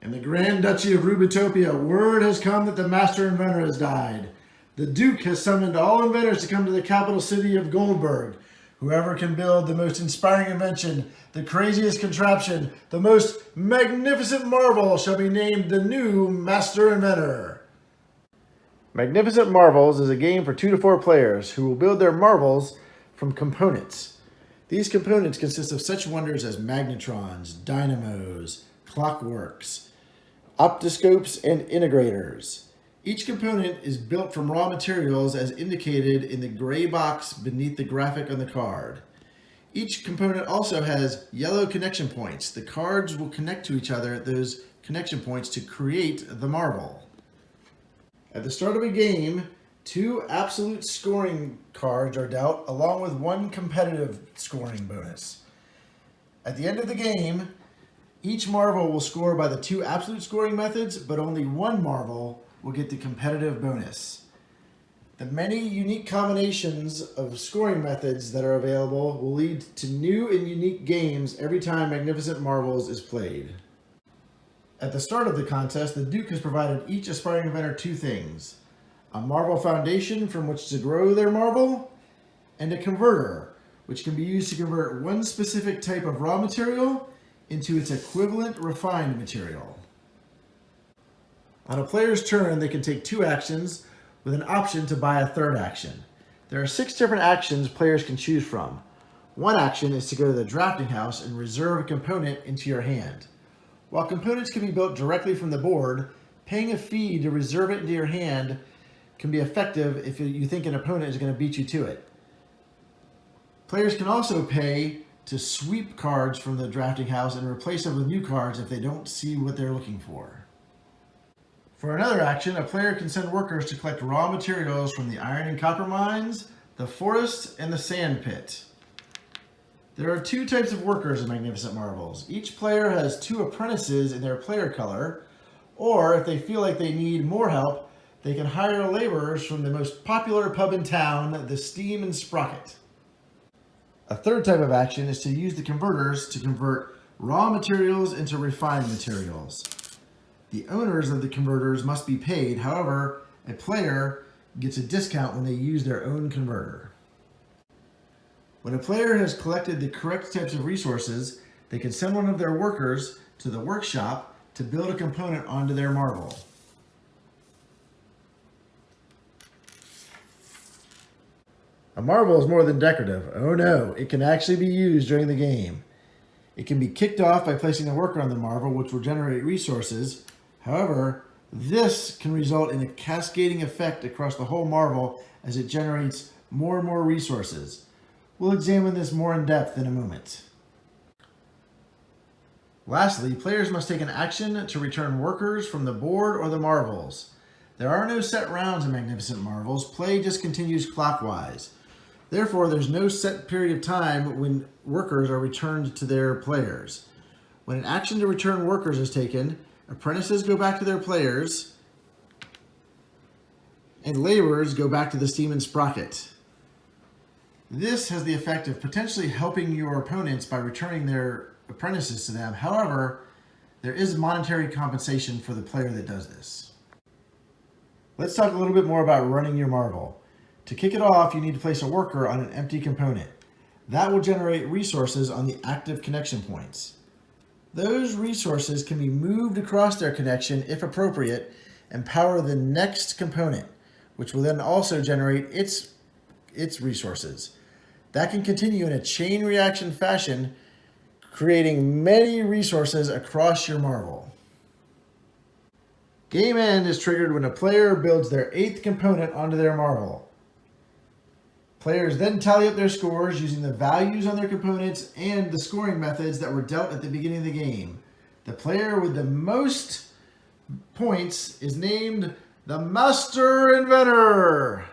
In the Grand Duchy of Rubitopia, word has come that the master inventor has died. The Duke has summoned all inventors to come to the capital city of Goldberg. Whoever can build the most inspiring invention, the craziest contraption, the most magnificent marvel shall be named the new master inventor. Magnificent Marvels is a game for 2 to 4 players who will build their marvels from components. These components consist of such wonders as magnetrons, dynamos, clockworks, optoscopes, and integrators. Each component is built from raw materials as indicated in the gray box beneath the graphic on the card. Each component also has yellow connection points. The cards will connect to each other at those connection points to create the marvel. At the start of a game, 2 absolute scoring cards are dealt along with 1 competitive scoring bonus. At the end of the game, each marvel will score by the 2 absolute scoring methods, but only 1 marvel will get the competitive bonus. The many unique combinations of scoring methods that are available will lead to new and unique games every time Magnificent Marvels is played. At the start of the contest, the Duke has provided each aspiring inventor 2 things: a marvel foundation from which to grow their marvel, and a converter, which can be used to convert one specific type of raw material into its equivalent refined material. On a player's turn, they can take 2 actions with an option to buy a 3rd action. There are 6 different actions players can choose from. One action is to go to the drafting house and reserve a component into your hand. While components can be built directly from the board, paying a fee to reserve it into your hand can be effective if you think an opponent is going to beat you to it. Players can also pay to sweep cards from the drafting house and replace them with new cards if they don't see what they're looking for. For another action, a player can send workers to collect raw materials from the iron and copper mines, the forest, and the sand pit. There are 2 types of workers in Magnificent Marvels. Each player has 2 apprentices in their player color, or if they feel like they need more help, they can hire laborers from the most popular pub in town, the Steam and Sprocket. A 3rd type of action is to use the converters to convert raw materials into refined materials. The owners of the converters must be paid. However, a player gets a discount when they use their own converter. When a player has collected the correct types of resources, they can send one of their workers to the workshop to build a component onto their marvel. A marvel is more than decorative. Oh no, it can actually be used during the game. It can be kicked off by placing a worker on the marvel, which will generate resources. However, this can result in a cascading effect across the whole marvel as it generates more and more resources. We'll examine this more in depth in a moment. Lastly, players must take an action to return workers from the board or the marvels. There are no set rounds in Magnificent Marvels. Play just continues clockwise. Therefore, there's no set period of time when workers are returned to their players. When an action to return workers is taken, apprentices go back to their players, and laborers go back to the Steam and Sprocket. This has the effect of potentially helping your opponents by returning their apprentices to them. However, there is monetary compensation for the player that does this. Let's talk a little bit more about running your marvel. To kick it off, you need to place a worker on an empty component. That will generate resources on the active connection points. Those resources can be moved across their connection if appropriate and power the next component, which will then also generate its resources. That can continue in a chain reaction fashion, creating many resources across your marvel. Game end is triggered when a player builds their 8th component onto their marvel. Players then tally up their scores using the values on their components and the scoring methods that were dealt at the beginning of the game. The player with the most points is named the Master Inventor.